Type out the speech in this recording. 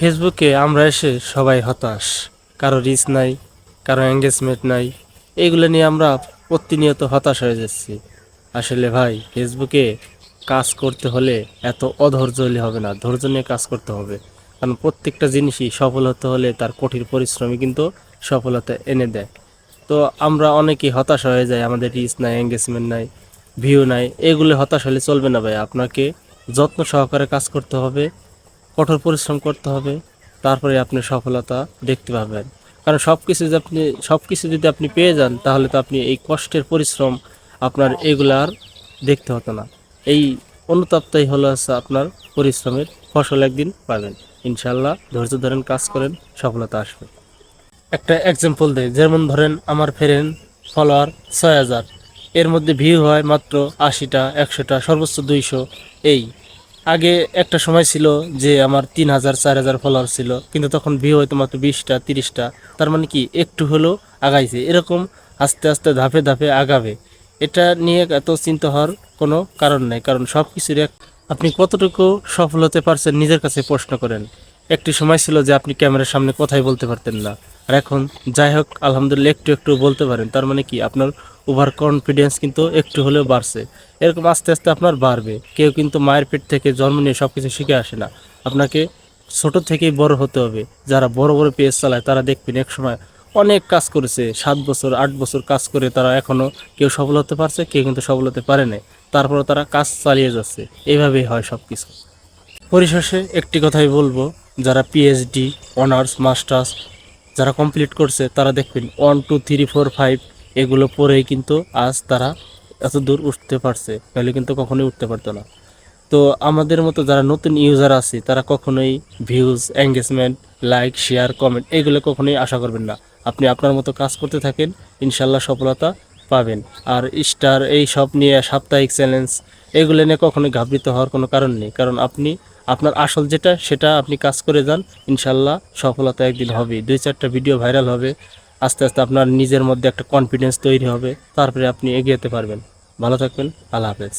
ফেসবুকে আমরা এসে সবাই হতাশ, কারো রিচ নাই, কারো এঙ্গেজমেন্ট নাই, এইগুলো নিয়ে আমরা প্রতিনিয়ত হতাশ হয়ে যাচ্ছি। আসলে ভাই, ফেসবুকে কাজ করতে হলে এত অধৈর্য হলে হবে না, ধৈর্য নিয়ে কাজ করতে হবে। কারণ প্রত্যেকটা জিনিসই সফল হতে হলে তার কঠিন পরিশ্রমই কিন্তু সফলতা এনে দেয়। তো আমরা অনেকেই হতাশ হয়ে যাই, আমাদের রিচ নাই, এঙ্গেজমেন্ট নাই, ভিউ নাই, এগুলো হতাশ হলে চলবে না ভাই। আপনাকে যত্ন সহকারে কাজ করতে হবে, কঠোর পরিশ্রম করতে হবে, তারপরে আপনি সফলতা দেখতে পাবেন। কারণ সব কিছু যদি আপনি পেয়ে যান, তাহলে তো আপনি এই কষ্টের পরিশ্রম আপনার এগুলো আর দেখতে হতো না। এই অনুতাপটাই হলো আপনার পরিশ্রমের ফসল একদিন পাবেন ইনশাল্লাহ। ধৈর্য ধরেন, কাজ করেন, সফলতা আসবে। একটা এক্সাম্পল দেয়, যেমন ধরেন আমার ফ্রেন্ড ফলোয়ার ৬,০০০, এর মধ্যে ভিউ হয় মাত্র ৮০টা, ১০০টা, সর্বোচ্চ ২০০। এই আগে একটা সময় ছিল যে আমার ৩,০০০ ৪,০০০ ফলোয়ার ছিল, কিন্তু তখন ভিউ হয়তো মাত্র ২০টা ৩০টা। তার মানে কি একটু হলেও আগাইছে। এরকম আস্তে আস্তে ধাপে ধাপে আগাবে। এটা নিয়ে এত চিন্তা হওয়ার কোনো কারণ নেই, কারণ সব কিছুর আপনি কতটুকু সফল হতে পারছেন নিজের কাছে প্রশ্ন করেন। একটি সময় ছিল যে আপনি ক্যামেরার সামনে কথাই বলতে পারতেন না, আর এখন যাই হোক আলহামদুলিল্লাহ একটু একটু বলতে পারেন। তার মানে কি আপনার ওভার কনফিডেন্স কিন্তু একটু হলেও বাড়ছে। এরকম আস্তে আস্তে আপনার বাড়বে। কেউ কিন্তু মায়ের পেট থেকে জন্ম নিয়ে সব কিছু শিখে আসে না, আপনাকে ছোট থেকেই বড় হতে হবে। যারা বড় বড় পেজ চালায় তারা দেখবেন এক সময় অনেক কাজ করেছে, 7 বছর 8 বছর কাজ করে তারা এখনও কেউ সফল হতে পারছে, কেউ কিন্তু সফল হতে পারে না। তারপরে তারা কাজ চালিয়ে যাচ্ছে। এইভাবেই হয় সব কিছু। পরিশেষে একটি কথাই বলবো, যারা পিএইচডি, অনার্স, মাস্টার্স যারা কমপ্লিট করছে তারা দেখবেন 1 2 3 4 5 এগুলো পরেই কিন্তু আজ তারা এত দূর উঠতে পারছে, নাহলে কিন্তু কখনোই উঠতে পারতো না। তো আমাদের মতো যারা নতুন ইউজার আছে তারা কখনোই views, engagement, like, share, comment এগুলো কখনোই আশা করবেন না। আপনি আপনার মতো কাজ করতে থাকেন, ইনশাল্লাহ সফলতা পাবেন। আর স্টার এই সব নিয়ে সাপ্তাহিক চ্যালেঞ্জ এগুলো নিয়ে কখনোই ঘাবড়িত হওয়ার কোনো কারণ নেই, কারণ আপনি আপনার আসল যেটা সেটা আপনি কাজ করে যান, ইনশাল্লাহ সফলতা একদিন হবে। 2-4টা ভিডিও ভাইরাল হবে, আস্তে আস্তে আপনার নিজের মধ্যে একটা কনফিডেন্স তৈরি হবে, তারপরে আপনি এগিয়ে যেতে পারবেন। ভালো থাকবেন, আল্লাহ হাফেজ।